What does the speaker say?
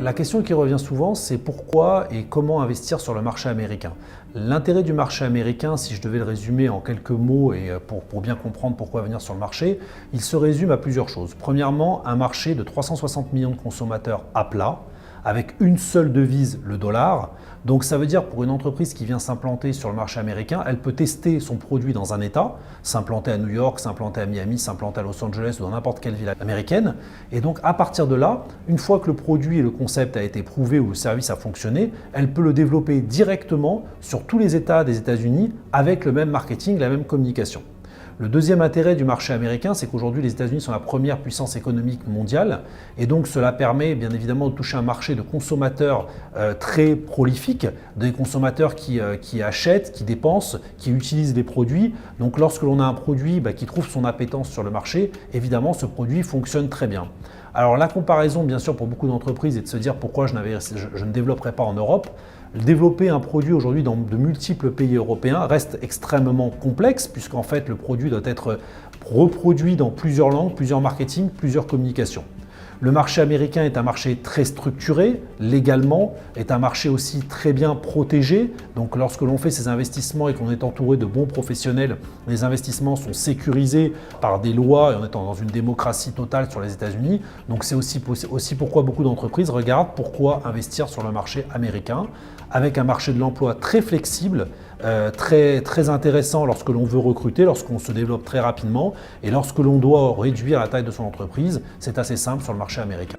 La question qui revient souvent, c'est pourquoi et comment investir sur le marché américain. L'intérêt du marché américain, si je devais le résumer en quelques mots et pour bien comprendre pourquoi venir sur le marché, il se résume à plusieurs choses. Premièrement, un marché de 360 millions de consommateurs à plat, avec une seule devise, le dollar. Donc ça veut dire pour une entreprise qui vient s'implanter sur le marché américain, elle peut tester son produit dans un État, s'implanter à New York, s'implanter à Miami, s'implanter à Los Angeles ou dans n'importe quelle ville américaine. Et donc à partir de là, une fois que le produit et le concept a été prouvé ou le service a fonctionné, elle peut le développer directement sur tous les États des États-Unis avec le même marketing, la même communication. Le deuxième intérêt du marché américain, c'est qu'aujourd'hui les États-Unis sont la première puissance économique mondiale et donc cela permet bien évidemment de toucher un marché de consommateurs très prolifiques, des consommateurs qui achètent, qui dépensent, qui utilisent des produits. Donc lorsque l'on a un produit qui trouve son appétence sur le marché, évidemment ce produit fonctionne très bien. Alors la comparaison bien sûr pour beaucoup d'entreprises est de se dire pourquoi je ne développerai pas en Europe. Développer un produit aujourd'hui dans de multiples pays européens reste extrêmement complexe puisqu'en fait le produit doit être reproduit dans plusieurs langues, plusieurs marketing, plusieurs communications. Le marché américain est un marché très structuré, légalement, est un marché aussi très bien protégé. Donc lorsque l'on fait ces investissements et qu'on est entouré de bons professionnels, les investissements sont sécurisés par des lois et on est dans une démocratie totale sur les États-Unis. Donc c'est aussi pourquoi beaucoup d'entreprises regardent pourquoi investir sur le marché américain avec un marché de l'emploi très flexible, très intéressant lorsque l'on veut recruter, lorsqu'on se développe très rapidement et lorsque l'on doit réduire la taille de son entreprise, c'est assez simple sur le marché américain.